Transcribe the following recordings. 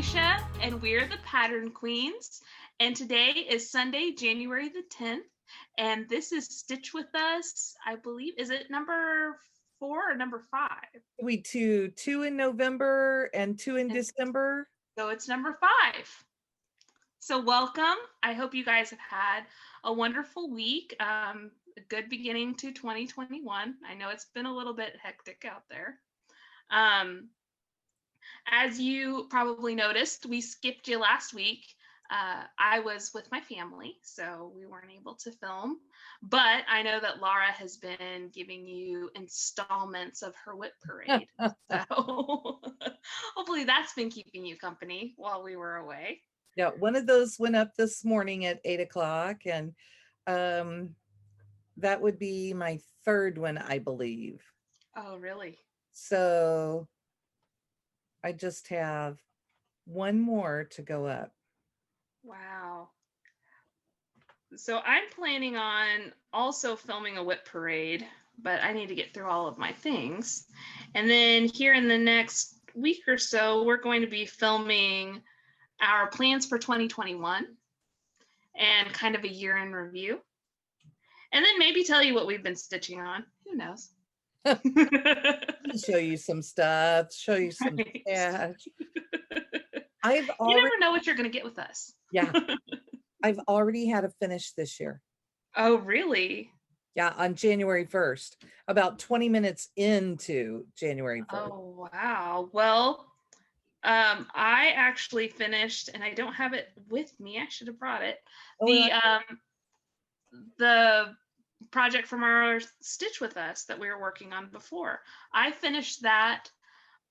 Keisha, and we're the Pattern Queens. And today is Sunday, January the 10th, and this is Stitch With Us. I believe, is it number 4 or number 5? We two in November and 2 in December. So it's number 5. So welcome. I hope you guys have had a wonderful week. A good beginning to 2021. I know it's been a little bit hectic out there. As you probably noticed, we skipped you last week. I was with my family, so we weren't able to film. But I know that Laura has been giving you installments of her whip parade. So hopefully that's been keeping you company while we were away. Yeah, one of those went up this morning at 8 o'clock, and that would be my third one, I believe. Oh, really? So I just have one more to go up. Wow. So I'm planning on also filming a whip parade, but I need to get through all of my things. And then here in the next week or so, we're going to be filming our plans for 2021 and kind of a year in review. And then maybe tell you what we've been stitching on. Who knows? Show you some stuff, show you some stash. You never know what you're going to get with us. Yeah. I've already had a finish this year. Oh, really? Yeah, on January 1st, about 20 minutes into January 1st. Oh, wow. Well, I actually finished, and I don't have it with me. I should have brought it. The project from our Stitch With Us that we were working on before. I finished that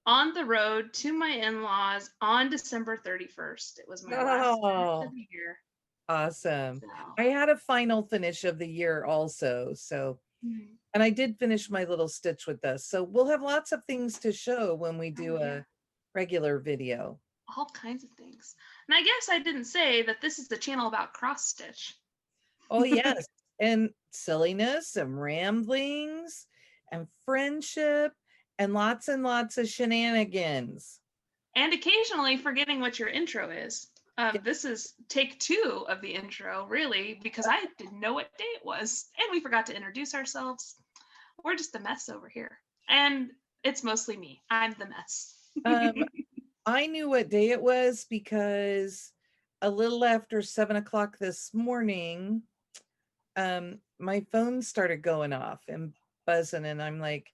on the road to my in-laws on December 31st. It was my last finish of the year. Awesome. So. I had a final finish of the year also. So, and I did finish my little Stitch With Us. So we'll have lots of things to show when we do a regular video. All kinds of things. And I guess I didn't say that this is the channel about cross stitch. Oh, yes. And silliness and ramblings and friendship and lots of shenanigans. And occasionally forgetting what your intro is. This is take 2 of the intro, really, because I didn't know what day it was. And we forgot to introduce ourselves. We're just a mess over here. And it's mostly me. I'm the mess. I knew what day it was because a little after 7 o'clock this morning, my phone started going off and buzzing, and I'm like,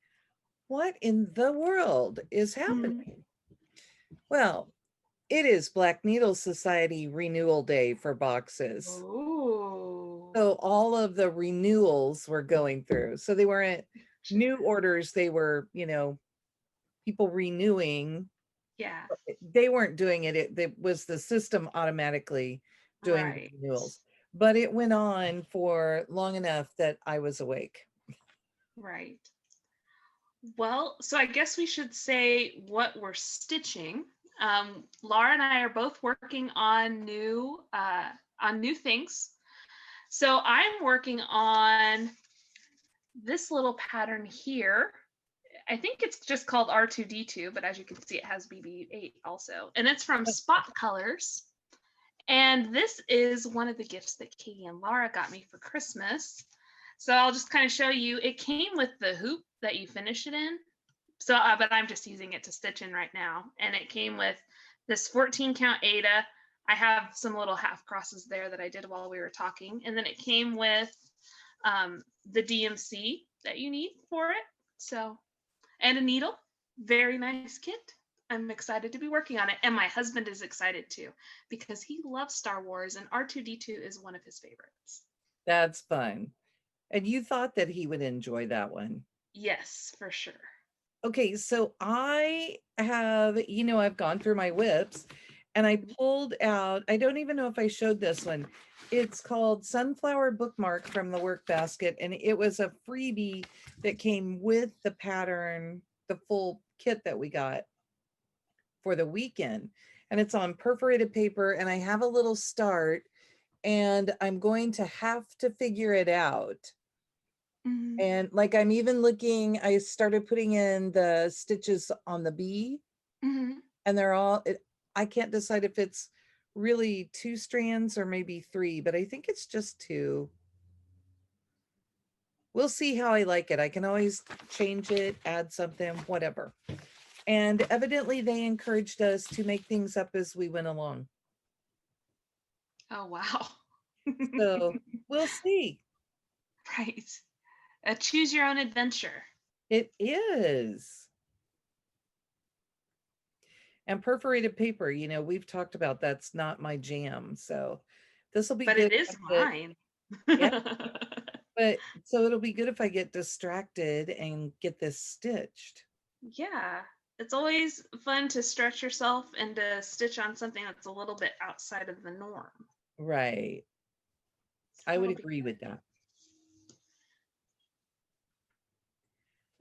what in the world is happening? Well, it is Black Needle Society renewal day for boxes. Ooh. So all of the renewals were going through. So they weren't new orders. They were, people renewing. Yeah. They weren't doing it. It was the system automatically doing the renewals. But it went on for long enough that I was awake. Right. Well, so I guess we should say what we're stitching. Laura and I are both working on new things. So I'm working on this little pattern here. I think it's just called R2D2, but as you can see, it has BB8 also. And it's from Spot Colors. And this is one of the gifts that Katie and Laura got me for Christmas. So I'll just kind of show you. It came with the hoop that you finish it in. So, but I'm just using it to stitch in right now. And it came with this 14 count Aida. I have some little half crosses there that I did while we were talking. And then it came with the DMC that you need for it. So, and a needle. Very nice kit. I'm excited to be working on it. And my husband is excited too, because he loves Star Wars and R2D2 is one of his favorites. That's fun. And you thought that he would enjoy that one? Yes, for sure. Okay, so I have, I've gone through my whips and I pulled out, I don't even know if I showed this one. It's called Sunflower Bookmark from the Work Basket. And it was a freebie that came with the pattern, the full kit that we got for the weekend. And it's on perforated paper and I have a little start and I'm going to have to figure it out. And like, I'm even looking, I started putting in the stitches on the bee and they're all, I can't decide if it's really 2 strands or maybe 3, but I think it's just 2. We'll see how I like it. I can always change it, add something, whatever. And evidently they encouraged us to make things up as we went along. Oh, wow. So we'll see. Right. Choose your own adventure. It is. And perforated paper, we've talked about that's not my jam. So this will be But good. it is mine. Yeah. But so it'll be good if I get distracted and get this stitched. Yeah. It's always fun to stretch yourself and to stitch on something that's a little bit outside of the norm. Right. So I would it'll be agree with good. that.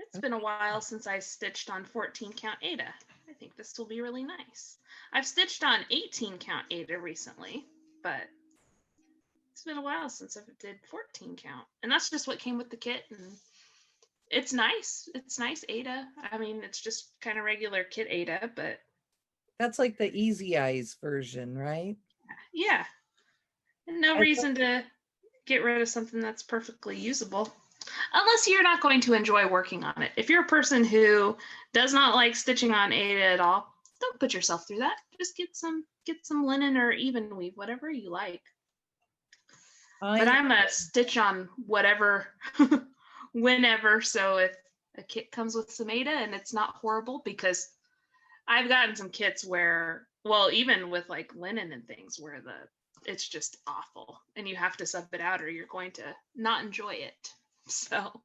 It's been a while since I stitched on 14 count Ada. I think this will be really nice. I've stitched on 18 count Ada recently, but it's been a while since I did 14 count. And that's just what came with the kit. And it's nice. It's nice Ada. I mean, it's just kind of regular kit Ada, but That's like the Easy Eyes version, right? yeah. No I thought- reason to get rid of something that's perfectly usable. Unless you're not going to enjoy working on it. If you're a person who does not like stitching on Ada at all, don't put yourself through that. Just get some linen or even weave, whatever you like. But I'm a stitch on whatever, whenever. So if a kit comes with some Ada and it's not horrible, because I've gotten some kits where, well, even with like linen and things where it's just awful and you have to sub it out or you're going to not enjoy it. So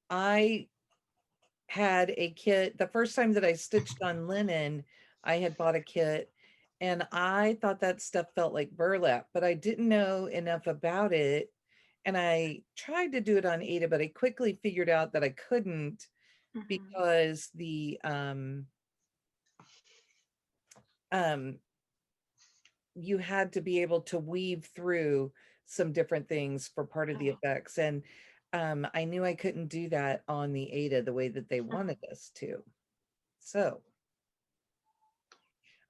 I had a kit the first time that I stitched on linen. I had bought a kit and I thought that stuff felt like burlap, but I didn't know enough about it. And I tried to do it on Ada, but I quickly figured out that I couldn't because you had to be able to weave through some different things for part of the effects. And I knew I couldn't do that on the Ada the way that they wanted us to. So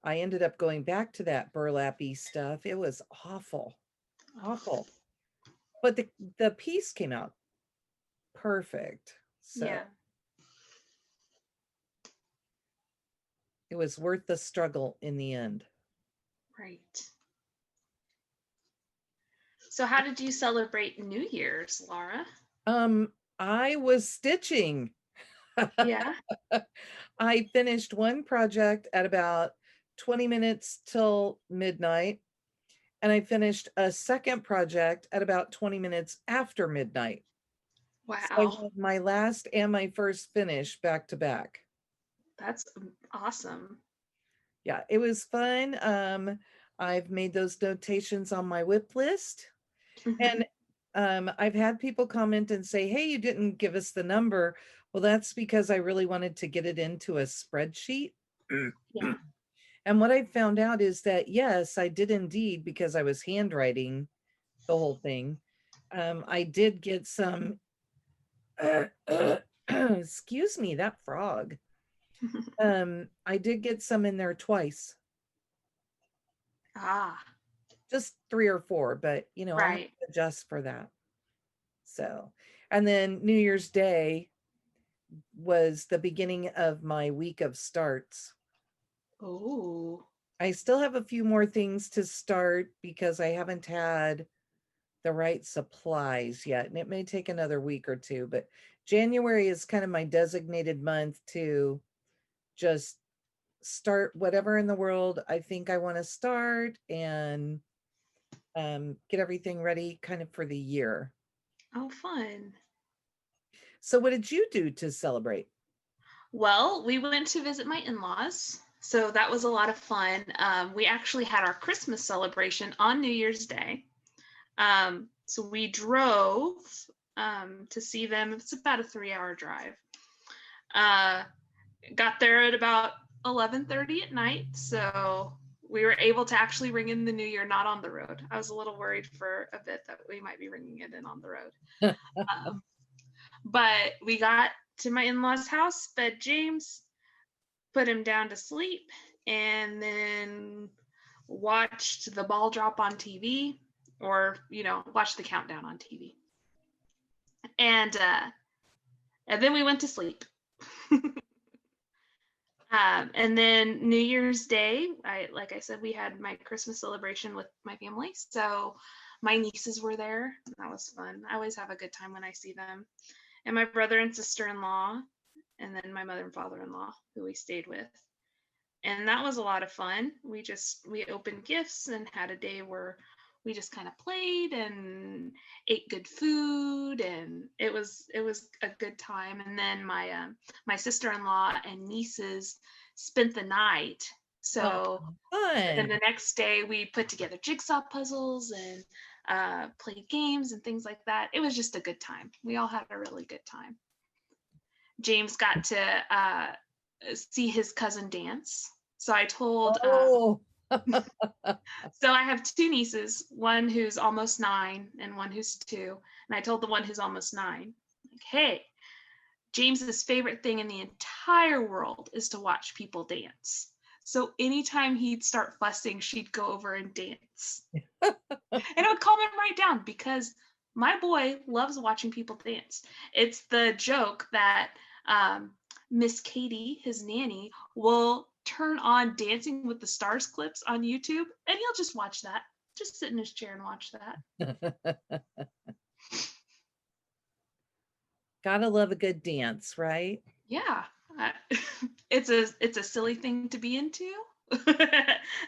I ended up going back to that burlappy stuff. It was awful, awful. But the piece came out perfect. So yeah. it was worth the struggle in the end. Right. So how did you celebrate New Year's, Laura? I was stitching. Yeah. I finished one project at about 20 minutes till midnight, and I finished a second project at about 20 minutes after midnight. So I Wow. had my last and my first finish back to back. That's awesome. Yeah, it was fun. I've made those notations on my whip list. And I've had people comment and say, hey, you didn't give us the number. Well, that's because I really wanted to get it into a spreadsheet. Yeah. And what I found out is that, yes, I did indeed, because I was handwriting the whole thing. I did get some, excuse me, that frog. I did get some in there twice, Ah, just 3 or 4, but I'll have right. to adjust for that. So, and then New Year's Day was the beginning of my week of starts. Oh. I still have a few more things to start because I haven't had the right supplies yet, and it may take another week or two, but January is kind of my designated month to just start whatever in the world I think I want to start and get everything ready kind of for the year. Oh, fun. So what did you do to celebrate? Well, we went to visit my in-laws, so that was a lot of fun. We actually had our Christmas celebration on New Year's Day. So we drove to see them. It's about a 3-hour drive. Got there at about 11:30 at night, so we were able to actually ring in the new year not on the road. I was a little worried for a bit that we might be ringing it in on the road. But we got to my in-laws' house, fed James, put him down to sleep, and then watched the ball drop on TV, or watched the countdown on TV. And then we went to sleep. And then New Year's Day, like I said, we had my Christmas celebration with my family. So my nieces were there. That was fun. I always have a good time when I see them. And my brother and sister-in-law, and then my mother and father-in-law, who we stayed with. And that was a lot of fun. We opened gifts and had a day where we just kind of played and ate good food, and it was a good time. And then my sister-in-law and nieces spent the night. So then Fun. the next day we put together jigsaw puzzles and played games and things like that. It was just a good time. We all had a really good time. James got to see his cousin dance. So I told so I have two nieces, one who's almost 9 and one who's 2. And I told the one who's almost 9, like, hey, James's favorite thing in the entire world is to watch people dance. So anytime he'd start fussing, she'd go over and dance. And it would calm him right down, because my boy loves watching people dance. It's the joke that Miss Katie, his nanny, will turn on Dancing with the Stars clips on YouTube, and he'll just watch that. Just sit in his chair and watch that. Gotta love a good dance, right? Yeah. It's a silly thing to be into.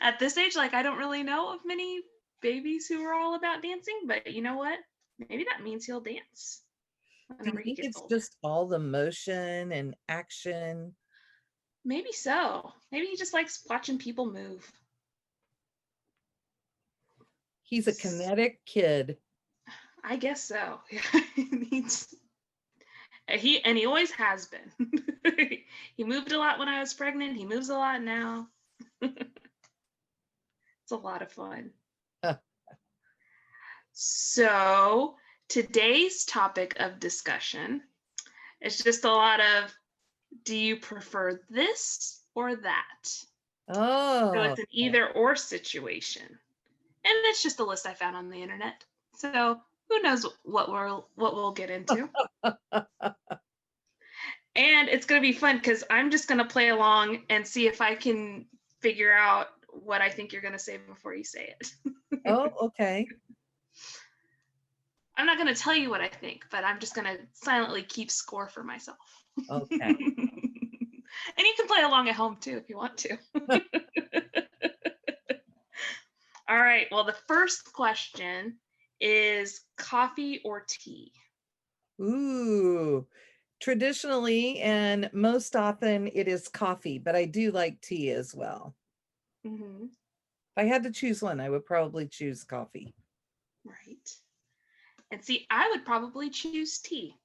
At this age, like, I don't really know of many babies who are all about dancing, but you know what? Maybe that means he'll dance Do whenever you he think gets it's older. just all the motion and action? Maybe so. Maybe he just likes watching people move. He's a kinetic kid. I guess so. He always has been. He moved a lot when I was pregnant. He moves a lot now. It's a lot of fun. So today's topic of discussion is just a lot of, do you prefer this or that? So it's an either or situation. And it's just a list I found on the internet. So who knows what we'll get into. And it's going to be fun, because I'm just going to play along and see if I can figure out what I think you're going to say before you say it. Oh, okay. I'm not going to tell you what I think, but I'm just going to silently keep score for myself. Okay. And you can play along at home too if you want to. All right. Well, the first question is coffee or tea? Ooh. Traditionally and most often it is coffee, but I do like tea as well. Mm-hmm. If I had to choose one, I would probably choose coffee. Right. And see, I would probably choose tea.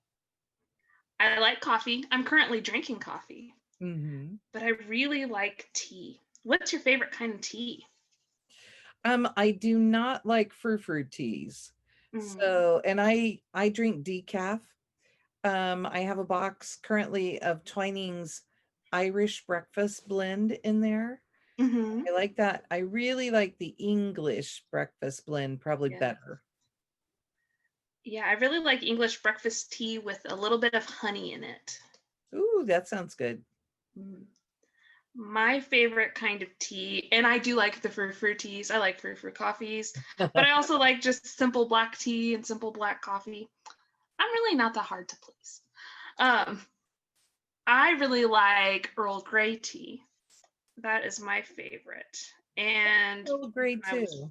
I like coffee. I'm currently drinking coffee, but I really like tea. What's your favorite kind of tea? I do not like frou-frou teas. So, and I drink decaf. I have a box currently of Twining's Irish breakfast blend in there. Mm-hmm. I like that. I really like the English breakfast blend probably Yeah. better. Yeah, I really like English breakfast tea with a little bit of honey in it. Ooh, that sounds good. My favorite kind of tea, and I do like the frou-frou teas. I like frou-frou coffees, but I also like just simple black tea and simple black coffee. I'm really not that hard to please. I really like Earl Grey tea. That is my favorite. And Earl Grey too.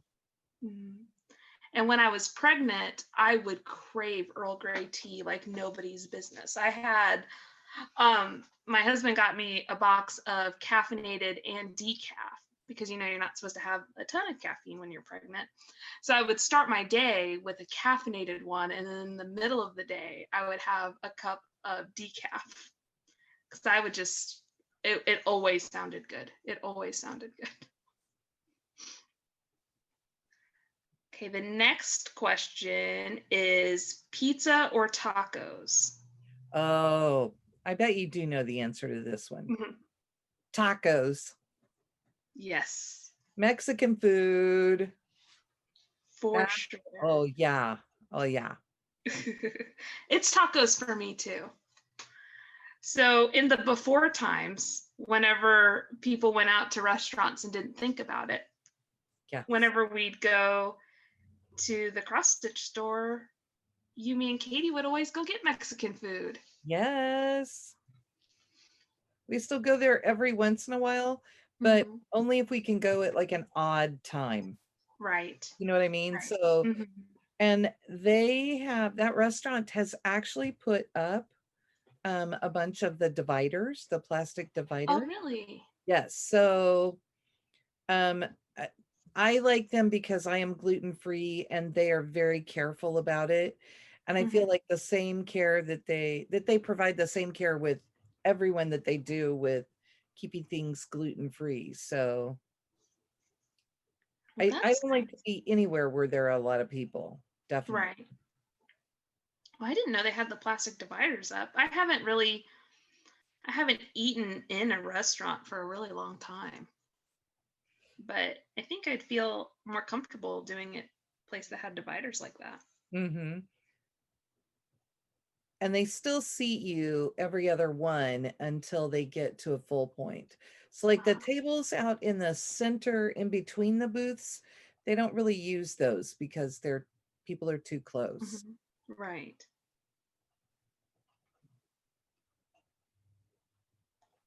And when I was pregnant, I would crave Earl Grey tea like nobody's business. I had my husband got me a box of caffeinated and decaf, because you're not supposed to have a ton of caffeine when you're pregnant. So I would start my day with a caffeinated one, and then in the middle of the day I would have a cup of decaf, because I would just it always sounded good. It always sounded good. Okay, the next question is pizza or tacos? Oh, I bet you do know the answer to this one. Tacos, Yes, Mexican food. for Ah, sure. oh yeah. Oh yeah. It's tacos for me too. So in the before times, whenever people went out to restaurants and didn't think about it, Yes. whenever we'd go to the cross stitch store, you, me, and Katie would always go get Mexican food. Yes. We still go there every once in a while, but Mhm. only if we can go at like an odd time. Right. You know what I mean? Right. So, Mhm. and they have that restaurant has actually put up a bunch of the dividers, the plastic Oh, divider. really? Yes. So um I I like them because I am gluten free and they are very careful about it. And I feel Mhm. like the same care that they provide the same care with everyone that they do with keeping things gluten free. So Well, I that's don't like to nice. eat anywhere where there are a lot of people. Definitely. Right. Well, I didn't know they had the plastic dividers up. I haven't eaten in a restaurant for a really long time. But I think I'd feel more comfortable doing it a place that had dividers like that. Hmm. And they still seat you every other one until they get to a full point. So like the tables out in the center in between the booths, they don't really use those because they're people are too close. Mhm. Right.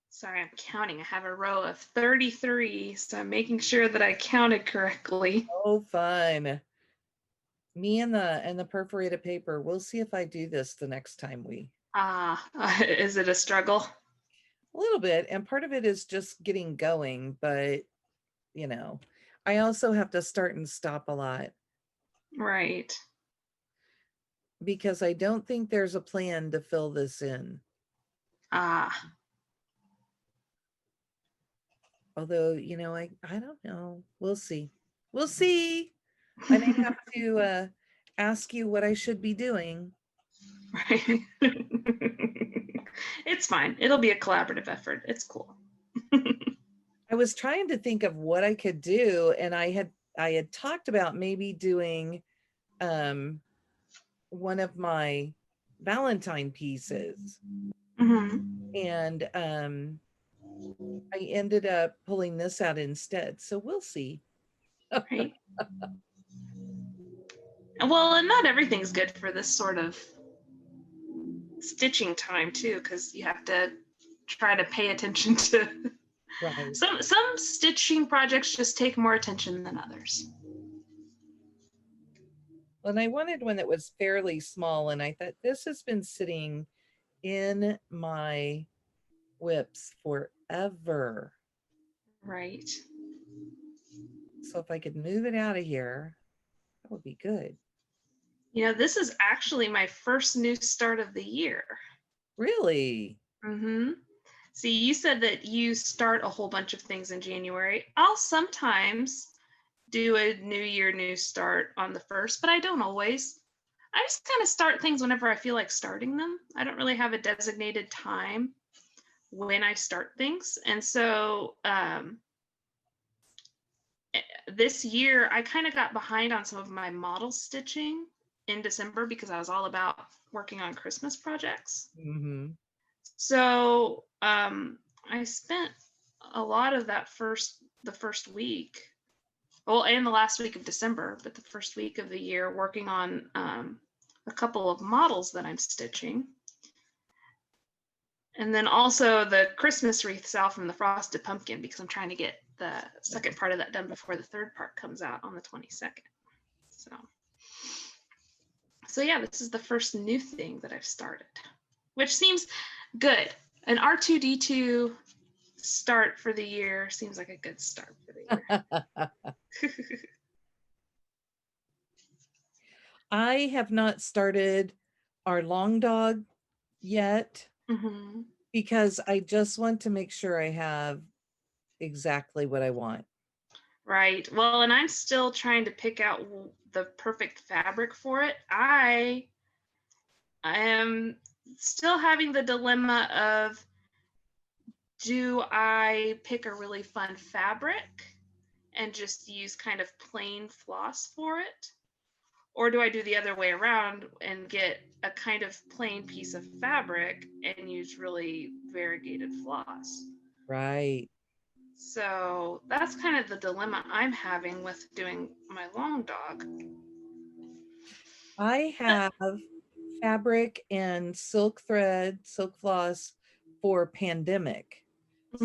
Sorry, I'm counting. I have a row of 33, so I'm making sure that I counted correctly. Oh, fun. Me and the perforated paper. We'll see if I do this the next time we. Ah, is it a struggle? A little bit, and part of it is just getting going, but you know, I also have to start and stop a lot Right. because I don't think there's a plan to fill this in. Ah, Although, I don't know. We'll see. We'll see. I may have to ask you what I should be doing. right. It's fine. It'll be a collaborative effort. It's cool. I was trying to think of what I could do, and I had talked about maybe doing um one of my Valentine pieces. Mhm. And I ended up pulling this out instead. So we'll see. Right. Well, and not everything's good for this sort of stitching time too, because you have to try to pay attention to Right. some stitching projects just take more attention than others. And I wanted one that was fairly small, and I thought this has been sitting in my whips forever. Right. So if I could move it out of here, that would be good. You know, this is actually my first new start of the year. Really? Mm-hmm. See, you said that you start a whole bunch of things in January. I'll sometimes do a new year, new start on the first, but I don't always. I just kind of start things whenever I feel like starting them. I don't really have a designated time when I start things. And so this year, I kind of got behind on some of my model stitching in December because I was all about working on Christmas projects. Mm-hmm. So I spent a lot of the first week, well, and the last week of December, but the first week of the year working on a couple of models that I'm stitching. And then also the Christmas wreaths out from the Frosted Pumpkin because I'm trying to get the second part of that done before the third part comes out on the 22nd. So yeah, this is the first new thing that I've started, which seems good. An R2D2 start for the year seems like a good start for the year. I have not started our long dog yet Mm-hmm. because I just want to make sure I have exactly what I want. Right. Well, and I'm still trying to pick out the perfect fabric for it. I am still having the dilemma of do I pick a really fun fabric and just use kind of plain floss for it? Or do I do the other way around and get a kind of plain piece of fabric and use really variegated floss? Right. So that's kind of the dilemma I'm having with doing my long dog. I have fabric and silk thread, silk floss for pandemic.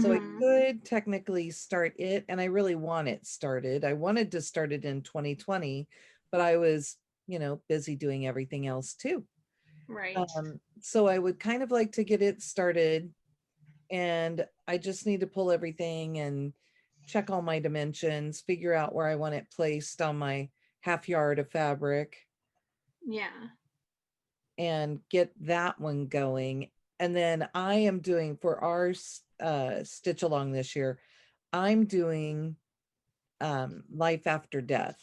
So I Mm-hmm. could technically start it, and I really want it started. I wanted to start it in 2020, but I was, busy doing everything else too. Right. So I would kind of like to get it started, and I just need to pull everything and check all my dimensions, figure out where I want it placed on my half yard of fabric, Yeah. and get that one going. And then I am doing for our stitch along this year, I'm doing life after death.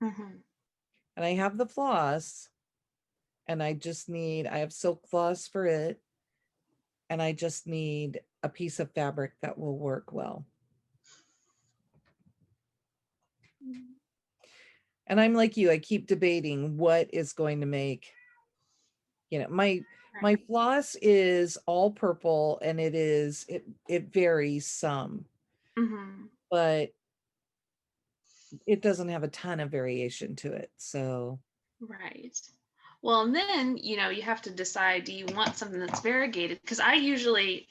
Mm-hmm. And I have the floss, and I have silk floss for it. And I just need a piece of fabric that will work well. And I'm like you, I keep debating what is going to make, my Right. floss is all purple, and it varies some, Mm-hmm. but it doesn't have a ton of variation to it. So, Right. Well, and then, you have to decide, do you want something that's variegated? Because I usually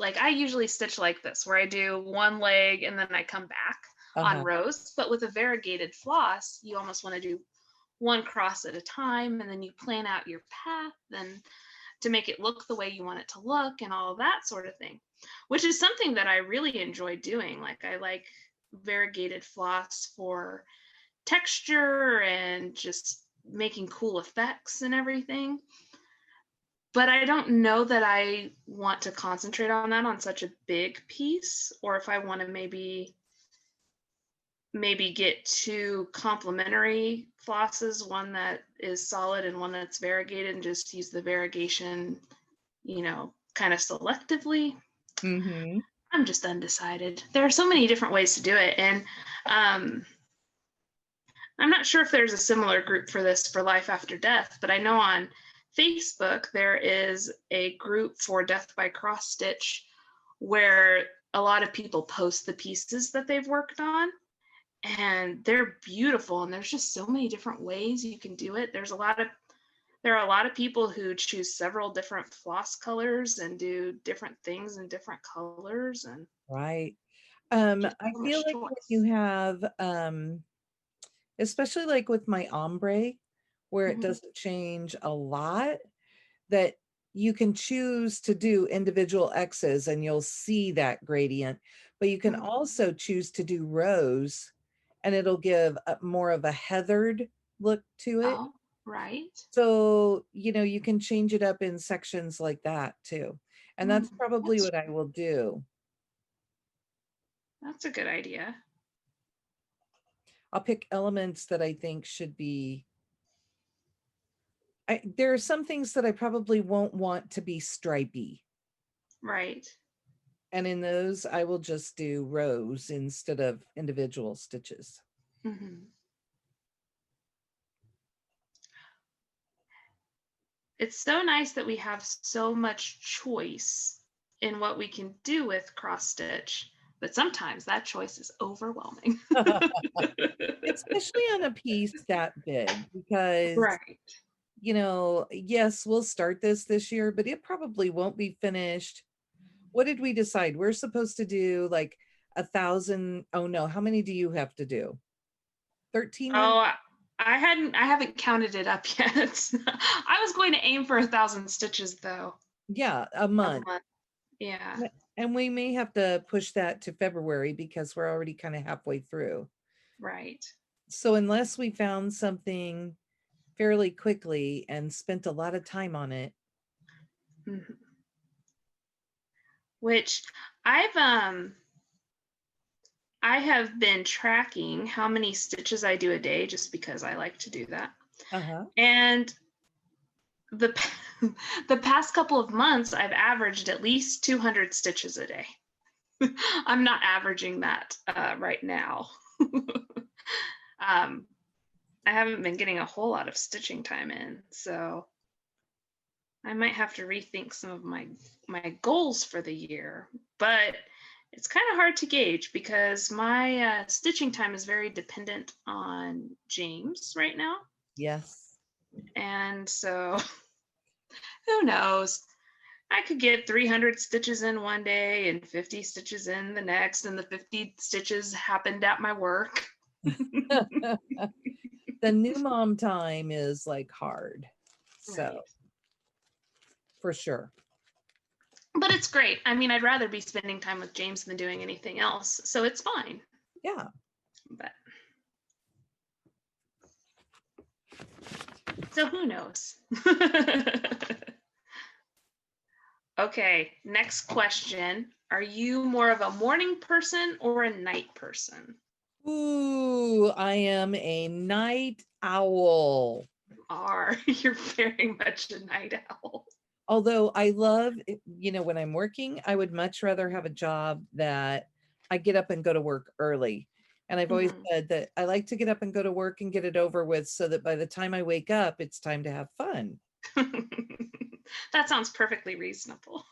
stitch like this, where I do one leg and then I come back on uh-huh, rows. But with a variegated floss, you almost want to do one cross at a time, and then you plan out your path and to make it look the way you want it to look and all of that sort of thing, which is something that I really enjoy doing. Like, I like variegated floss for texture and just making cool effects and everything. But I don't know that I want to concentrate on that on such a big piece, or if I want to maybe get two complementary flosses, one that is solid and one that's variegated, and just use the variegation, kind of selectively. mm-hmm. I'm just undecided. There are so many different ways to do it. And I'm not sure if there's a similar group for this for Life After Death, but I know on Facebook there is a group for Death by Cross Stitch where a lot of people post the pieces that they've worked on, and they're beautiful, and there's just so many different ways you can do it. There are a lot of people who choose several different floss colors and do different things in different colors, and Right. just I so feel much like when you choice. have, especially like with my ombre, where it Mhm. doesn't change a lot, that you can choose to do individual X's and you'll see that gradient, but you can Mhm. also choose to do rows, and it'll give more of a heathered look to it. Oh, right. So, you can change it up in sections like that too. And that's Mm, probably that's what I will do. that's a good idea. I'll pick elements that I think should be. There are some things that I probably won't want to be stripy. Right. And in those, I will just do rows instead of individual stitches. Hmm. It's so nice that we have so much choice in what we can do with cross stitch, but sometimes that choice is overwhelming. Especially on a piece that big, because, Right. yes, we'll start this year, but it probably won't be finished. What did we decide? We're supposed to do like 1,000. Oh no, how many do you have to do? 1,300? Oh, I haven't counted it up yet. I was going to aim for 1,000 stitches though Yeah, a a month. month. Yeah. And we may have to push that to February because we're already kind of halfway through. Right. So unless we found something fairly quickly and spent a lot of time on it. Mhm. Which I've I have been tracking how many stitches I do a day just because I like to do that. Uh-huh. And the the past couple of months I've averaged at least 200 stitches a day. I'm not averaging that right now. I haven't been getting a whole lot of stitching time in, so I might have to rethink some of my goals for the year. But it's kind of hard to gauge because my stitching time is very dependent on James right now. Yes. And so who knows? I could get 300 stitches in one day and 50 stitches in the next, and the 50 stitches happened at my work. The new mom time is like hard. So Right. for sure. But it's great. I mean, I'd rather be spending time with James than doing anything else. So it's fine. Yeah. But so who knows? Okay, next question. Are you more of a morning person or a night person? Ooh, I am a night owl. You're very much a night owl. Although I love, when I'm working, I would much rather have a job that I get up and go to work early. And I've always said that I like to get up and go to work and get it over with so that by the time I wake up, it's time to have fun. That sounds perfectly reasonable.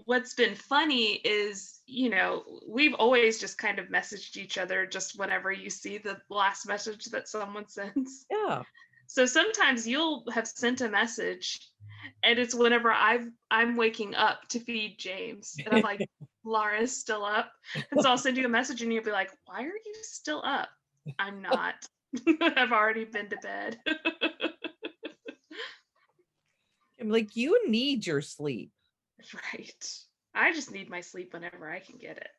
What's been funny is, we've always just kind of messaged each other just whenever you see the last message that someone sends. Yeah. So sometimes you'll have sent a message and it's whenever I'm waking up to feed James. And I'm like, Laura's still up. And so I'll send you a message and you'll be like, why are you still up? I'm not. I've already been to bed. I'm like, you need your sleep. Right. I just need my sleep whenever I can get it.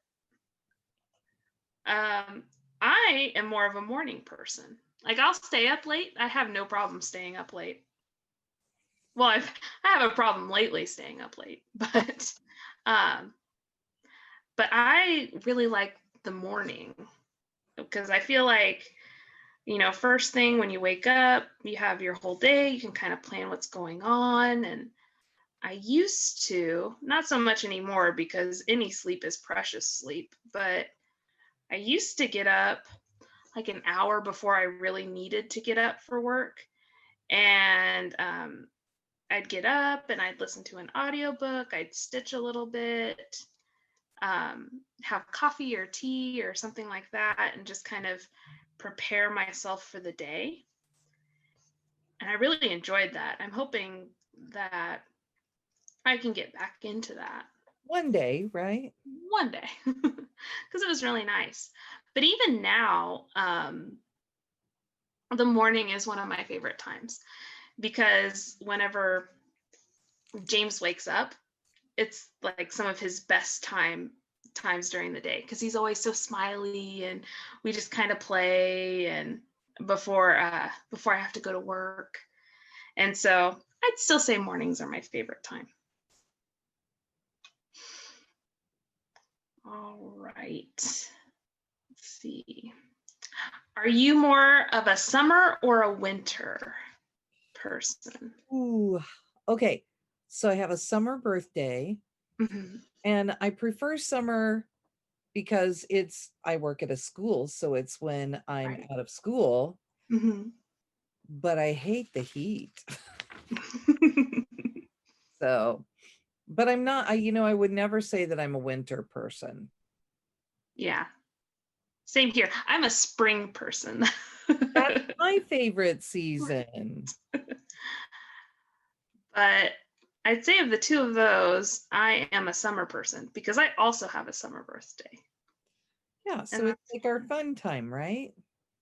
I am more of a morning person. Like I'll stay up late. I have no problem staying up late. Well, I have a problem lately staying up late, but I really like the morning because I feel like, first thing when you wake up, you have your whole day, you can kind of plan what's going on. And I used to, not so much anymore because any sleep is precious sleep, but I used to get up like an hour before I really needed to get up for work. And I'd get up and I'd listen to an audiobook, I'd stitch a little bit, have coffee or tea or something like that, and just kind of prepare myself for the day. And I really enjoyed that. I'm hoping that I can get back into that. One day, right? One day, because it was really nice. But even now, the morning is one of my favorite times because whenever James wakes up, it's like some of his best times during the day because he's always so smiley and we just kind of play and before I have to go to work. And so I'd still say mornings are my favorite time. All right. Let's see. Are you more of a summer or a winter person? Ooh, okay. So I have a summer birthday and I prefer summer because I work at a school. So it's when I'm out of school, but I hate the heat. So, but I'm not, I would never say that I'm a winter person. Yeah. Same here. I'm a spring person. That's my favorite season. But I'd say of the two of those, I am a summer person because I also have a summer birthday. Yeah, so it's like our fun time, right?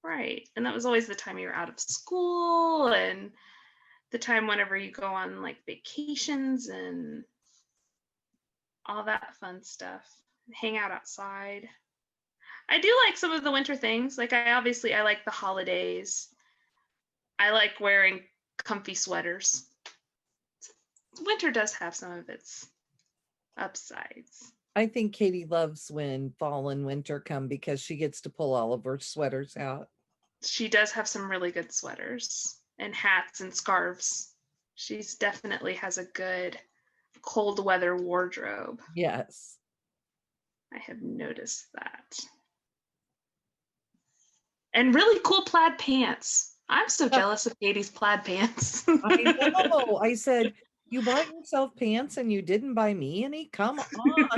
Right. And that was always the time you were out of school and the time whenever you go on like vacations and all that fun stuff. Hang out outside. I do like some of the winter things. Like I like the holidays. I like wearing comfy sweaters. Winter does have some of its upsides. I think Katie loves when fall and winter come because she gets to pull all of her sweaters out. She does have some really good sweaters and hats and scarves. She's definitely has a good cold weather wardrobe. Yes. I have noticed that. And really cool plaid pants. I'm so jealous of Katie's plaid pants. I know. I said, you bought yourself pants and you didn't buy me any? Come on.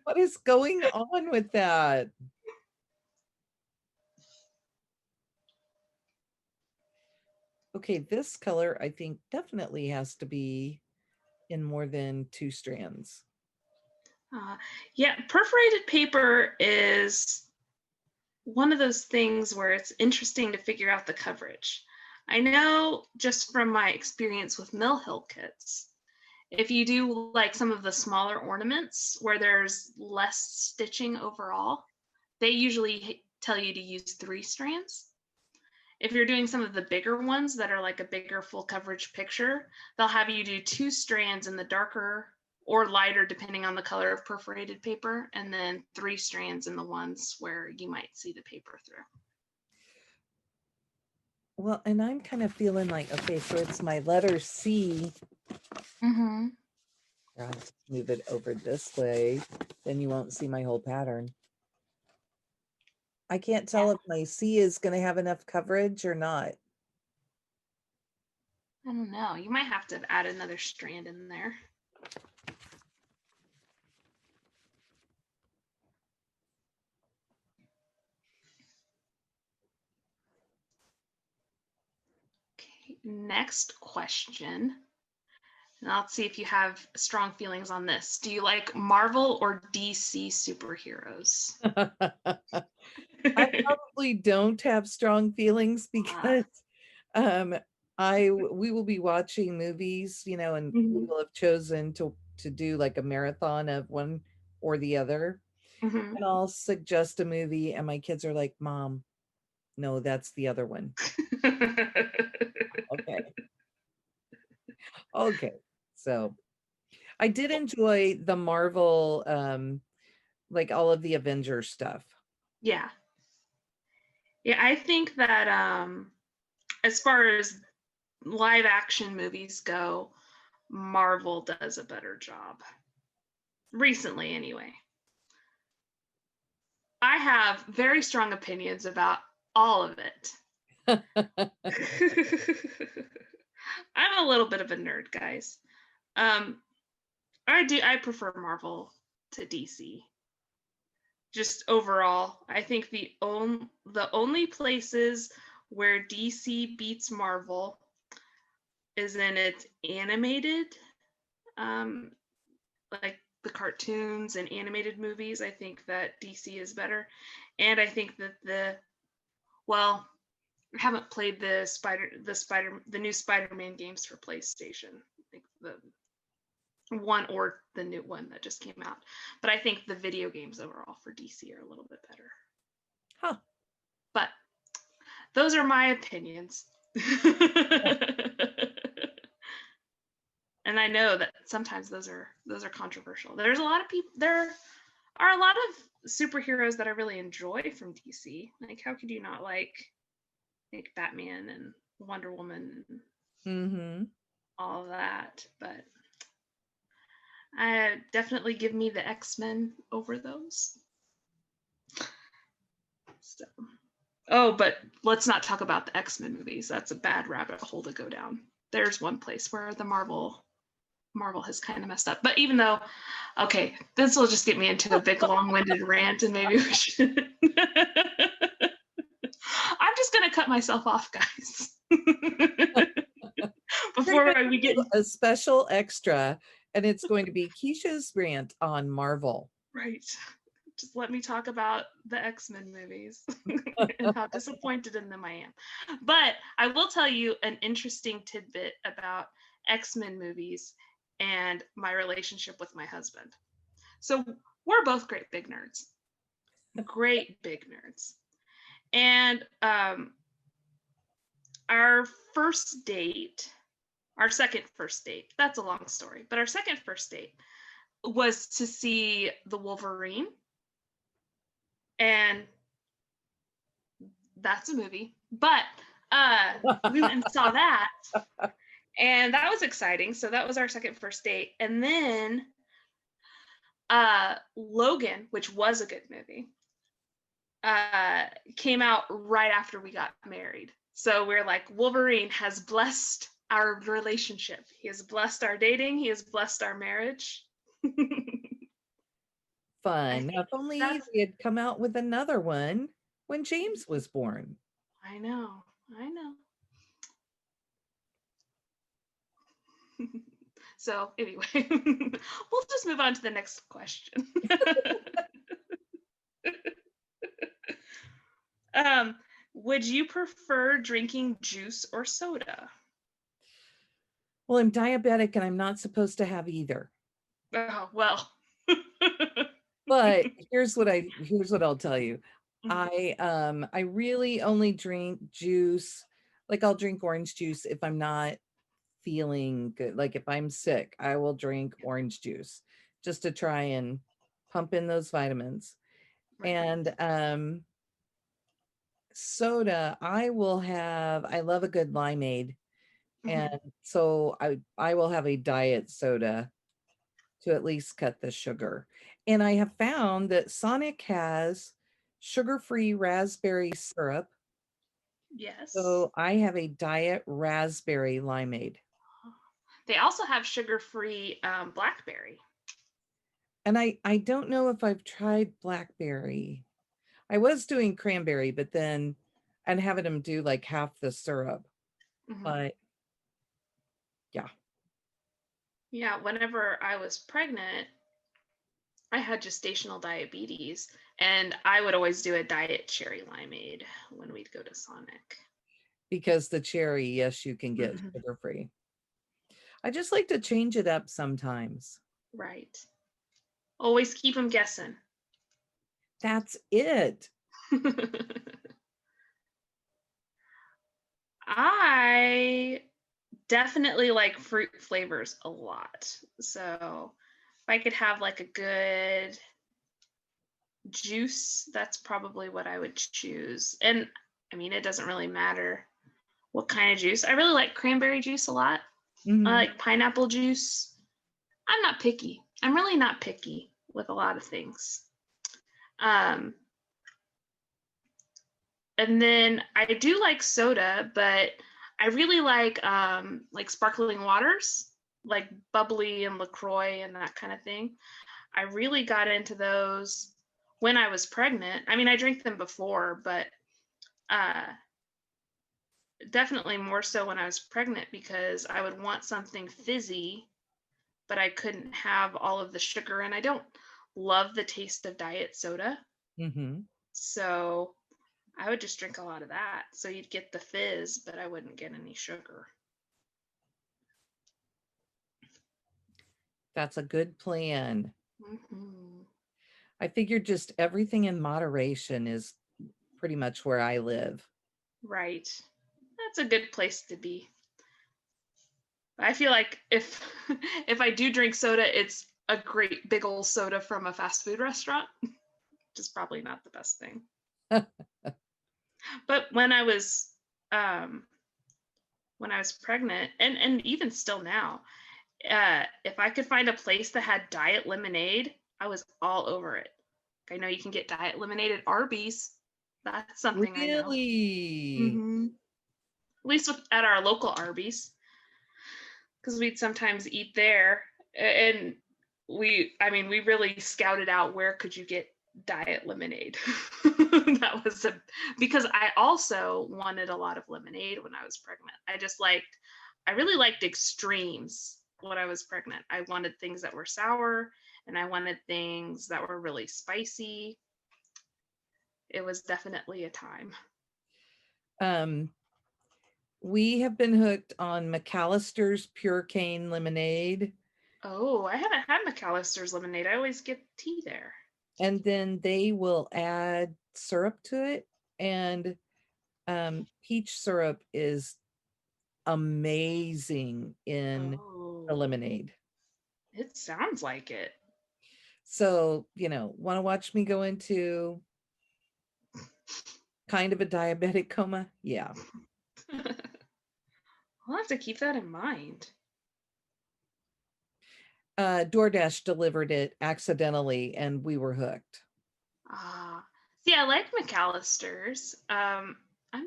What is going on with that? Okay, this color I think definitely has to be in more than 2 strands. Yeah, perforated paper is one of those things where it's interesting to figure out the coverage. I know just from my experience with Mill Hill kits, if you do like some of the smaller ornaments where there's less stitching overall, they usually tell you to use 3 strands. If you're doing some of the bigger ones that are like a bigger full coverage picture, they'll have you do 2 strands in the darker or lighter, depending on the color of perforated paper, and then 3 strands in the ones where you might see the paper through. Well, and I'm kind of feeling like, okay, so it's my letter C. Mm-hmm. I'll just move it over this way, then you won't see my whole pattern. I can't tell if my C is going to have enough coverage or not. I don't know. You might have to add another strand in there. Okay, next question. Now let's see if you have strong feelings on this. Do you like Marvel or DC superheroes? I probably don't have strong feelings because we will be watching movies, you know, and we will have chosen to do like a marathon of one or the other. Mm-hmm. And I'll suggest a movie and my kids are like, Mom, no, that's the other one. Okay. Okay. So I did enjoy the Marvel, like all of the Avengers stuff. Yeah. Yeah, I think that as far as live action movies go, Marvel does a better job. Recently, anyway. I have very strong opinions about all of it. I'm a little bit of a nerd, guys. I prefer Marvel to DC. Just overall, I think the only places where DC beats Marvel is in its animated, like the cartoons and animated movies. I think that DC is better, and I think that I haven't played the new Spider-Man games for PlayStation. I think the one or the new one that just came out. But I think the video games overall for DC are a little bit better. Huh. But those are my opinions. And I know that sometimes those are controversial. There are a lot of superheroes that I really enjoy from DC. Like, how could you not like Batman and Wonder Woman and all of that? But I definitely give me the X-Men over those. So, but let's not talk about the X-Men movies. That's a bad rabbit hole to go down. There's one place where the Marvel has kind of messed up. But even though, okay, this will just get me into a big long-winded rant, and maybe we should. I'm just gonna cut myself off, guys. Before we get a special extra, and it's going to be Keisha's rant on Marvel. Right. Just let me talk about the X-Men movies and how disappointed in them I am. But I will tell you an interesting tidbit about X-Men movies and my relationship with my husband. So we're both great big nerds. Great big nerds. And our second first date, that's a long story, but our second first date was to see the Wolverine. And that's a movie. But we went and saw that. And that was exciting. So that was our second first date. And then Logan, which was a good movie, came out right after we got married. So we're like, Wolverine has blessed our relationship. He has blessed our dating. He has blessed our marriage. Fun. Now, if only That's, they had come out with another one when James was born. I know, I know. So anyway, we'll just move on to the next question. um, would you prefer drinking juice or soda? Well, I'm diabetic and I'm not supposed to have either. Oh, well. But here's what I'll tell you. Mhm. I really only drink juice. Like I'll drink orange juice if I'm not feeling good. Like if I'm sick, I will drink orange juice just to try and pump in those vitamins. Right. And soda, I love a good limeade. And Mhm. so I will have a diet soda to at least cut the sugar. And I have found that Sonic has sugar-free raspberry syrup. Yes. So I have a diet raspberry limeade. They also have sugar-free blackberry. And I don't know if I've tried blackberry. I was doing cranberry, but then and having them do like half the syrup. Mhm. But yeah. Yeah, whenever I was pregnant, I had gestational diabetes, and I would always do a diet cherry limeade when we'd go to Sonic. Because the cherry, yes, you can get Mhm. sugar free. I just like to change it up sometimes. Right. Always keep them guessing. That's it. I definitely like fruit flavors a lot. So if I could have like a good juice, that's probably what I would choose. And I mean, it doesn't really matter what kind of juice. I really like cranberry juice a lot. I Mhm. like pineapple juice. I'm not picky. I'm really not picky with a lot of things. Um, and then I do like soda, but I really like sparkling waters, like bubbly and LaCroix and that kind of thing. I really got into those when I was pregnant. I mean, I drank them before, but uh, definitely more so when I was pregnant because I would want something fizzy, but I couldn't have all of the sugar. And I don't love the taste of diet soda. Mhm. So I would just drink a lot of that. So you'd get the fizz, but I wouldn't get any sugar. That's a good plan. Mm-hmm. I figured just everything in moderation is pretty much where I live. Right. That's a good place to be. I feel like if if I do drink soda, it's a great big old soda from a fast food restaurant, which is probably not the best thing. But um when I was pregnant and even still now, if I could find a place that had diet lemonade, I was all over it. I know you can get diet lemonade at Arby's. That's something I know. Really? Hmm. At least at our local Arby's, because we'd sometimes eat there, and I mean, we really scouted out where could you get diet lemonade. That was because I also wanted a lot of lemonade when I was pregnant. I really liked extremes when I was pregnant. I wanted things that were sour and I wanted things that were really spicy. It was definitely a time. Um, we have been hooked on McAllister's Pure Cane Lemonade, Oh, I haven't had McAllister's lemonade. I always get tea there. and then they will add syrup to it. And peach syrup is amazing in the Oh, lemonade. it sounds like it. So, want to watch me go into kind of a diabetic coma? Yeah. I'll have to keep that in mind. DoorDash delivered it accidentally and we were hooked. Ah, see, I like McAllister's. I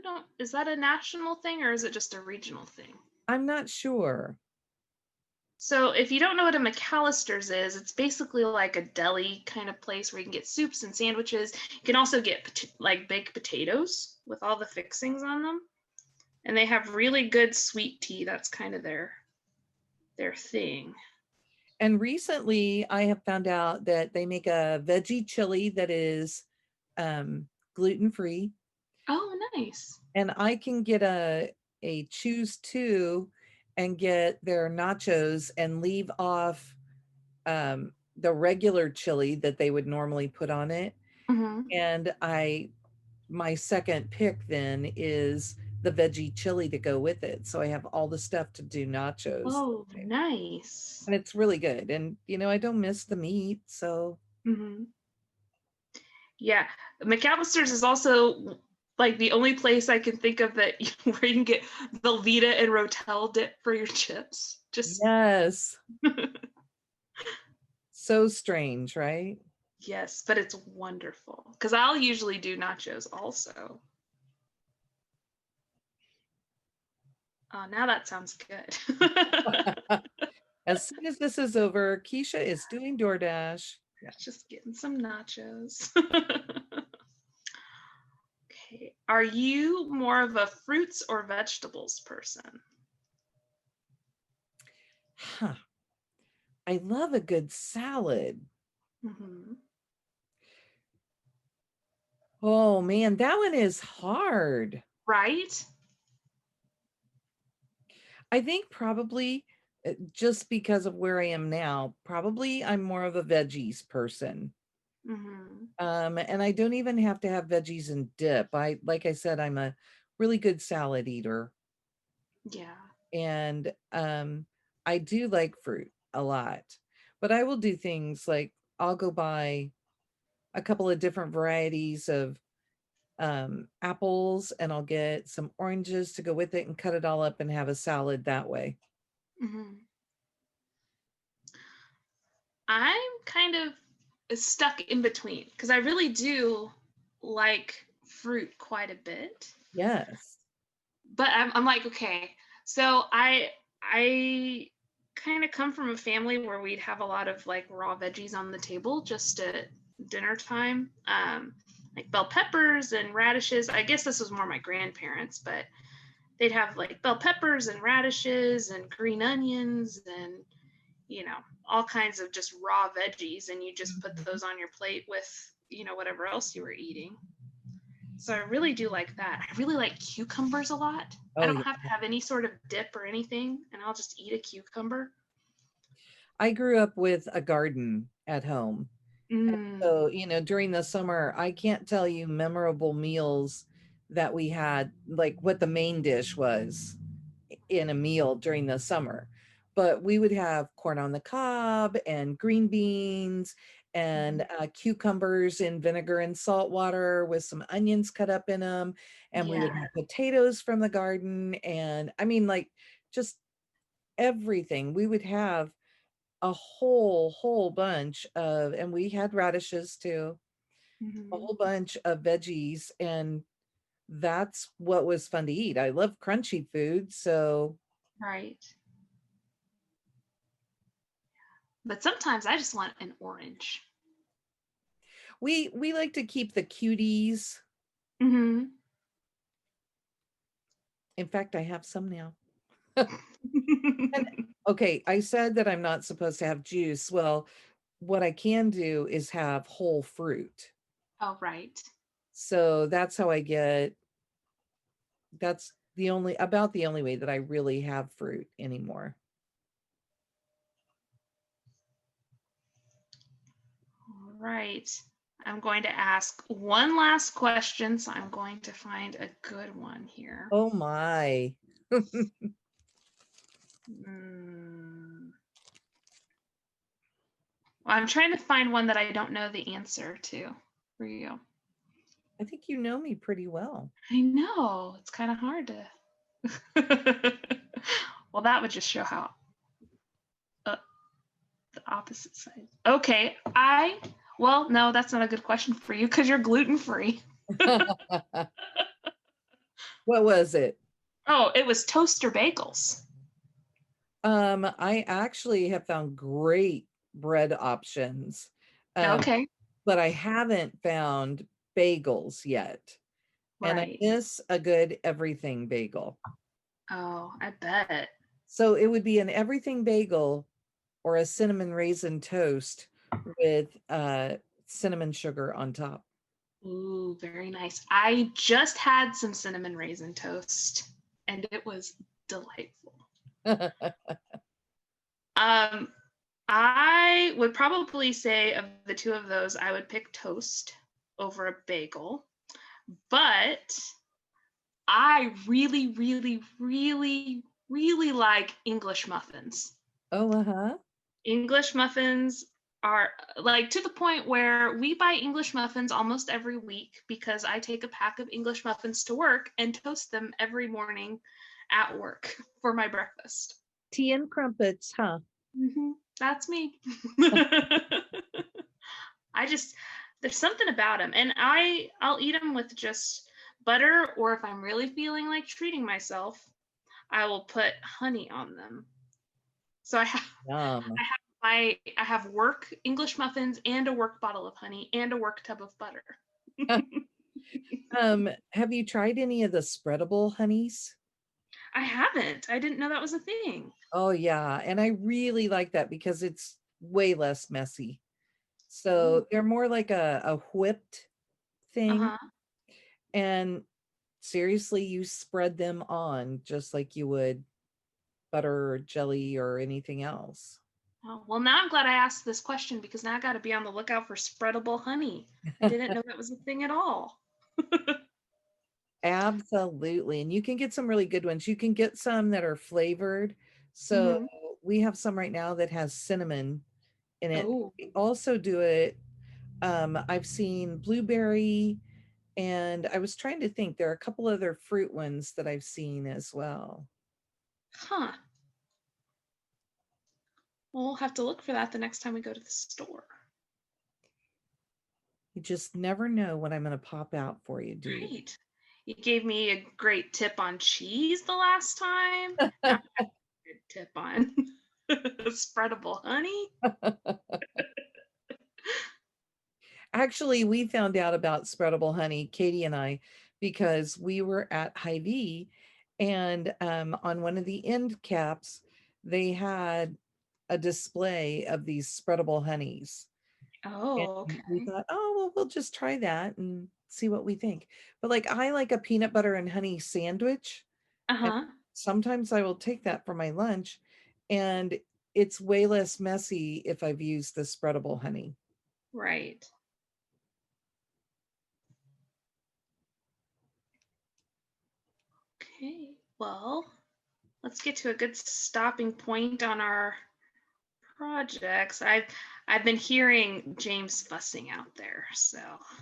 don't, is that a national thing or is it just a regional thing? I'm not sure. So if you don't know what a McAllister's is, it's basically like a deli kind of place where you can get soups and sandwiches. You can also get like baked potatoes with all the fixings on them. And they have really good sweet tea. That's kind of their thing. And recently I have found out that they make a veggie chili that is gluten-free. Oh, nice. And I can get a choose two and get their nachos and leave off the regular chili that they would normally put on it. Mm-hmm. And my second pick then is the veggie chili to go with it. So I have all the stuff to do nachos. Oh, nice. And it's really good. And I don't miss the meat. So Mm-hmm. Yeah, McAllister's is also like the only place I can think of that where you can get Velveeta and Rotel dip for your chips. Just yes. So strange, right? yes, but it's wonderful because I'll usually do nachos also. Oh, now that sounds good. As soon as this is over, Keisha is doing DoorDash. Yeah. Just getting some nachos. Okay. Are you more of a fruits or vegetables person? Huh. I love a good salad. Mm-hmm. Oh man, that one is hard. Right? I think probably just because of where I am now, probably I'm more of a veggies person. Mm-hmm. And I don't even have to have veggies and dip. Like I said, I'm a really good salad eater. Yeah. And I do like fruit a lot. But I will do things like I'll go buy a couple of different varieties of apples and I'll get some oranges to go with it and cut it all up and have a salad that way. Mm-hmm. I'm kind of stuck in between because I really do like fruit quite a bit. Yes. But I'm like, okay, so I kind of come from a family where we'd have a lot of like raw veggies on the table just at dinner time. Like bell peppers and radishes. I guess this was more my grandparents, but they'd have like bell peppers and radishes and green onions and all kinds of just raw veggies, and you just put Mhm. those on your plate with whatever else you were eating. So I really do like that. I really like cucumbers a lot. I Oh don't yeah. have to have any sort of dip or anything, and I'll just eat a cucumber. I grew up with a garden at home. Mm, So, during the summer, I can't tell you memorable meals that we had, like what the main dish was in a meal during the summer. But we would have corn on the cob and green beans and cucumbers in vinegar and salt water with some onions cut up in them. And we would yeah. have potatoes from the garden. And I mean, like just everything. We would have a whole bunch of, and we had radishes too, a Hmm. whole bunch of veggies, and that's what was fun to eat. I love crunchy food, so Right. But sometimes I just want an orange. we like to keep the cuties. Hmm. In fact, I have some now. And okay, I said that I'm not supposed to have juice. Well, what I can do is have whole fruit. Oh, right. So that's how I get, that's the only way that I really have fruit anymore. All right. I'm going to ask one last question, so I'm going to find a good one here. Oh my. Mm. Well, I'm trying to find one that I don't know the answer to for you. I think you know me pretty well. I know it's kind of hard to. Well, that would just show how the opposite side. Okay, well, no, that's not a good question for you because you're gluten-free. What was it? Oh, it was toaster bagels. I actually have found great bread options, Okay, but I haven't found bagels yet. And I right. miss a good everything bagel. Oh, I bet. So it would be an everything bagel or a cinnamon raisin toast with cinnamon sugar on top. Ooh, very nice. I just had some cinnamon raisin toast and it was delightful. Um, I would probably say of the two of those, I would pick toast over a bagel, but I really, really, really, really like English muffins. Oh, uh-huh. English muffins are like to the point where we buy English muffins almost every week because I take a pack of English muffins to work and toast them every morning at work for my breakfast. Tea and crumpets, huh? That's me. I just there's something about them, and I'll eat them with just butter, or if I'm really feeling like treating myself, I will put honey on them. So Yum. I have work English muffins and a work bottle of honey and a work tub of butter. Have you tried any of the spreadable honeys? I haven't. I didn't know that was a thing. Oh yeah, and I really like that because it's way less messy. Ooh. So they're more like a whipped thing. Uh-huh. And seriously, you spread them on just like you would butter or jelly or anything else. Oh, well, now I'm glad I asked this question because now I got to be on the lookout for spreadable honey. I didn't know that was a thing at all. Absolutely. And you can get some really good ones. You can get some that are flavored. So Hmm. we have some right now that has cinnamon in it. Oh, We also do it. I've seen blueberry, and I was trying to think, there are a couple other fruit ones that I've seen as well. huh. Well, we'll have to look for that the next time we go to the store. You just never know what I'm going to pop out for you, do you? Right. You gave me a great tip on cheese the last time. Now I have a good tip on spreadable honey. Actually, we found out about spreadable honey, Katie and I, because we were at Hy-Vee, and on one of the end caps, they had a display of these spreadable honeys. And Oh, we okay. thought, oh, well, we'll just try that and see what we think. But like, I like a peanut butter and honey sandwich. And Uh-huh. sometimes I will take that for my lunch. And it's way less messy if I've used the spreadable honey. Right. Okay. Well, let's get to a good stopping point on our projects. I've been hearing James fussing out there, so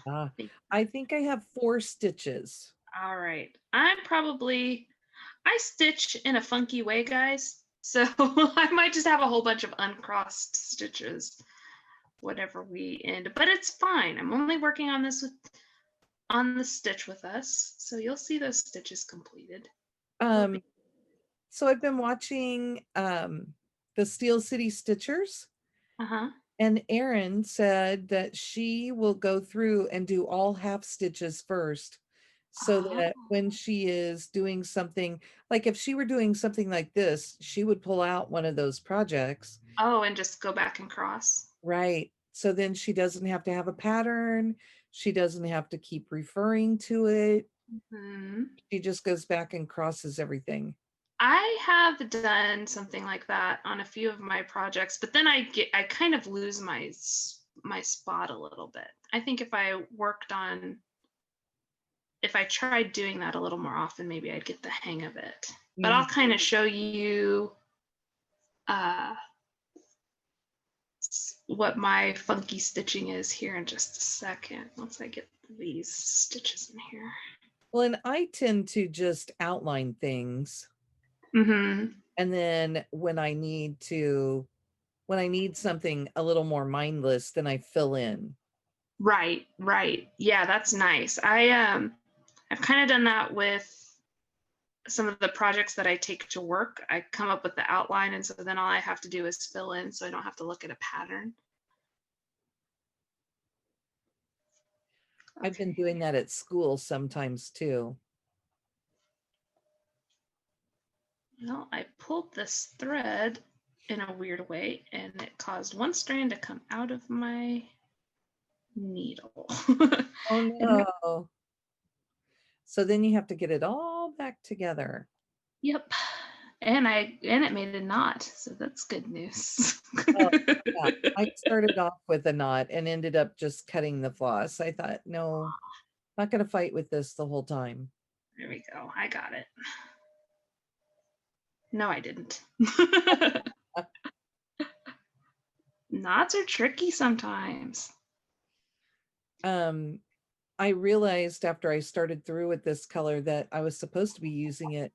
Ah, think- I think I have 4 stitches. all right. I stitch in a funky way, guys. So I might just have a whole bunch of uncrossed stitches whatever we end, but it's fine. I'm only working on this on the stitch with us, so you'll see those stitches completed. It'll be Um, so I've been watching the Steel City Stitchers, uh-huh. and Erin said that she will go through and do all half stitches first, so Oh, that when she is doing something, like if she were doing something like this, she would pull out one of those projects. oh, and just go back and cross. Right. So then she doesn't have to have a pattern. She doesn't have to keep referring to it. Hmm. She just goes back and crosses everything. I have done something like that on a few of my projects, but then I kind of lose my spot a little bit. I think if I tried doing that a little more often, maybe I'd get the hang of it. But I'll Mhm. kind of show you uh, what my funky stitching is here in just a second, once I get these stitches in here. Well, and I tend to just outline things. Mm-hmm. And then when I need something a little more mindless, then I fill in. Right, right. Yeah, that's nice. I've kind of done that with some of the projects that I take to work. I come up with the outline, and so then all I have to do is fill in, so I don't have to look at a pattern. I've been Okay. doing that at school sometimes too. Well, I pulled this thread in a weird way, and it caused one strand to come out of my needle. Oh And no. So then you have to get it all back together. yep. And it made a knot, so that's good news. Oh, yeah. I started off with a knot and ended up just cutting the floss. I thought, no, not going to fight with this the whole time. There we go. I got it. No, I didn't. Knots are tricky sometimes. I realized after I started through with this color that I was supposed to be using it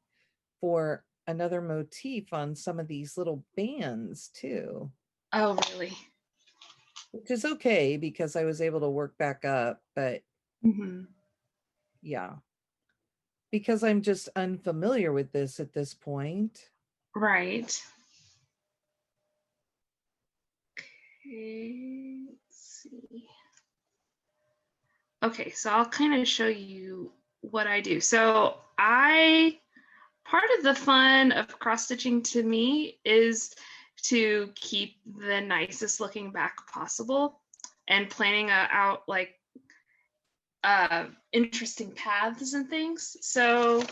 for another motif on some of these little bands too. Oh, really? Which is okay because I was able to work back up, but yeah, because I'm just unfamiliar with this at this point. Right. Okay, let's see. Okay, so I'll kind of show you what I do. So part of the fun of cross stitching to me is to keep the nicest looking back possible and planning out like interesting paths and things. So,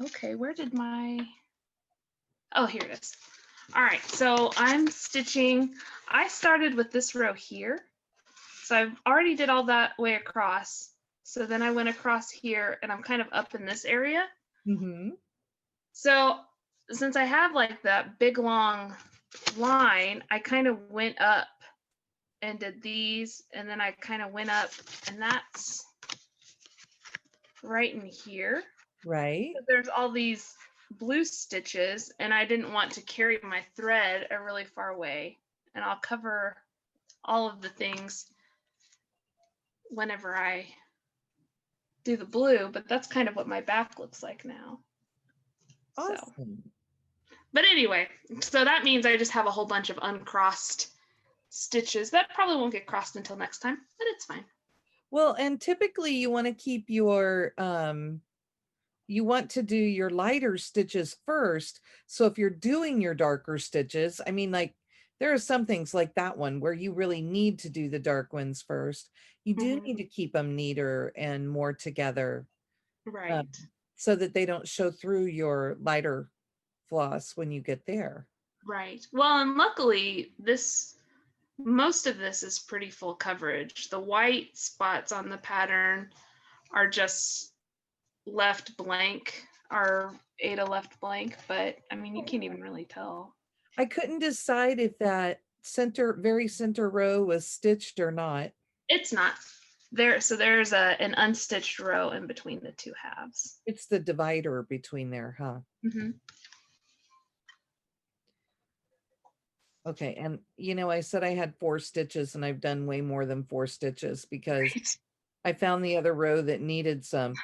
okay, where did oh, here it is. All right, so I'm stitching. I started with this row here. So I've already did all that way across. So then I went across here and I'm kind of up in this area. So since I have like that big long line, I kind of went up and did these, and then I kind of went up, and that's right in here. Right. So there's all these blue stitches, and I didn't want to carry my thread a really far way, and I'll cover all of the things whenever I do the blue, but that's kind of what my back looks like now. Awesome. So, but anyway, so that means I just have a whole bunch of uncrossed stitches that probably won't get crossed until next time, but it's fine. Well, and typically you want to keep your you want to do your lighter stitches first. So if you're doing your darker stitches, I mean, like there are some things like that one where you really need to do the dark ones first. You do need to keep them neater and more together, Right. so that they don't show through your lighter floss when you get there. Right. Well, and luckily most of this is pretty full coverage. The white spots on the pattern are just left blank, are Ada left blank, but I mean, you can't even really tell. I couldn't decide if that very center row was stitched or not. It's not there. So there's an unstitched row in between the two halves. It's the divider between there, huh? Okay, and I said I had 4 stitches and I've done way more than 4 stitches because I found the other row that needed some.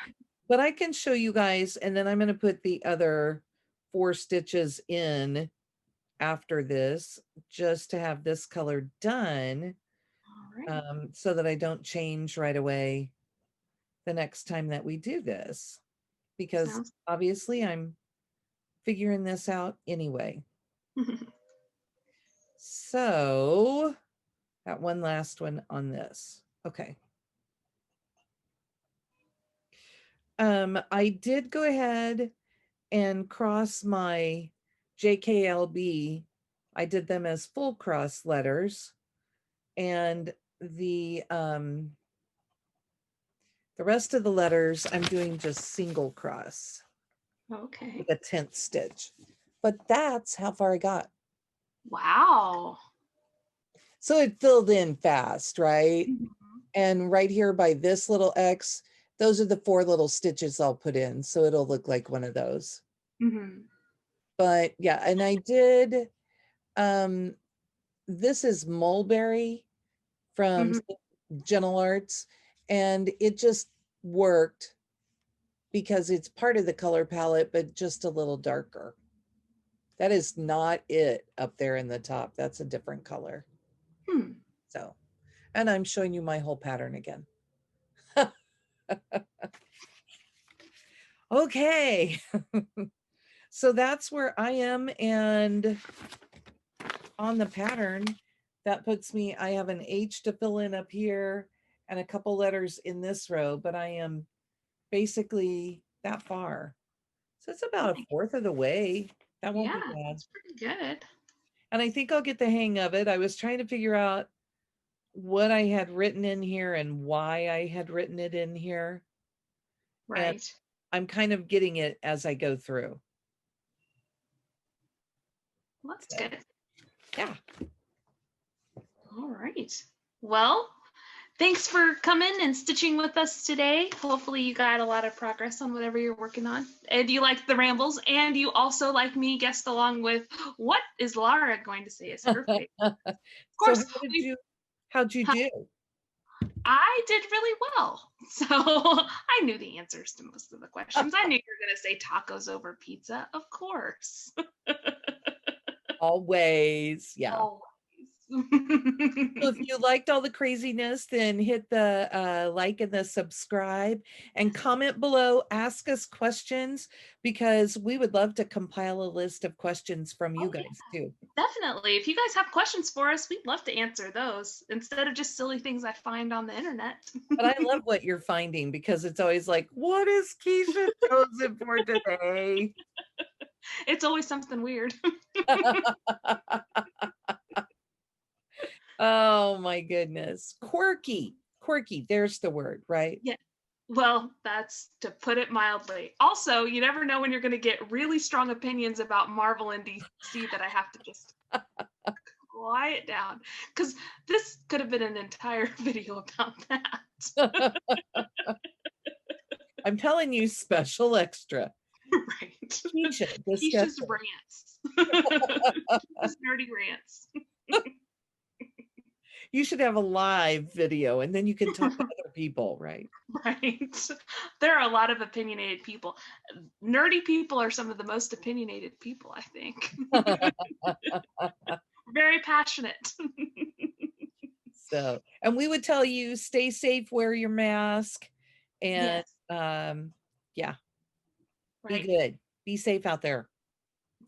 But I can show you guys, and then I'm going to put the other 4 stitches in after this just to have this color done, so that I don't change right away the next time that we do this, because obviously I'm figuring this out anyway. So got one last one on this. Okay. I did go ahead and cross my JKLB. I did them as full cross letters, and the rest of the letters I'm doing just single cross. Okay. With a 10th stitch. But that's how far I got. Wow. So it filled in fast, right? And right here by this little X, those are the 4 little stitches I'll put in. So it'll look like one of those. But yeah, and I did, this is mulberry from Mhm. Gentle Arts, and it just worked because it's part of the color palette, but just a little darker. That is not it up there in the top. That's a different color. Hmm. So, and I'm showing you my whole pattern again. Okay. So that's where I am. And on the pattern, that puts me, I have an H to fill in up here and a couple letters in this row, but I am basically that far. So it's about a fourth of the way. That won't Yeah, be bad. that's pretty good. And I think I'll get the hang of it. I was trying to figure out what I had written in here and why I had written it in here. And Right. I'm kind of getting it as I go through. Well, that's So, good. yeah. All right. Well, thanks for coming and stitching with us today. Hopefully you got a lot of progress on whatever you're working on. And you liked the rambles, and you also, like me, guessed along with what is Laura going to say is her favorite. Of So course, how'd you do? I did really well. So I knew the answers to most of the questions. I knew you were going to say tacos over pizza, of course. Always. Yeah. Always. So if you liked all the craziness, then hit the like and the subscribe and comment below. Ask us questions because we would love to compile a list of questions from you Oh, yeah, guys too. definitely. If you guys have questions for us, we'd love to answer those instead of just silly things I find on the internet. But I love what you're finding because it's always like, what is Keisha chosen for today? It's always something weird. Oh my goodness. Quirky. Quirky. There's the word, right? Yeah. Well, that's to put it mildly. Also, you never know when you're going to get really strong opinions about Marvel and DC that I have to just quiet down, because this could have been an entire video about that. I'm telling you, special extra. Right. Keisha, Keisha's disgusting. rants. Keisha's nerdy rants. You should have a live video and then you can talk to other people, right? Right. There are a lot of opinionated people. Nerdy people are some of the most opinionated people, I think. Very passionate. So, and we would tell you stay safe, wear your mask, and Yes. yeah, be Right. good. Be safe out there.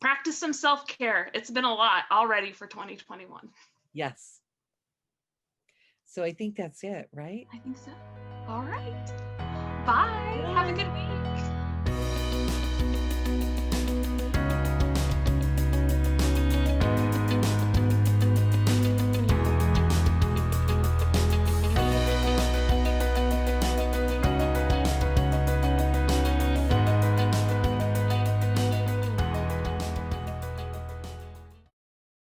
Practice some self-care. It's been a lot already for 2021. Yes. So I think that's it, right? I think so. All right. Bye.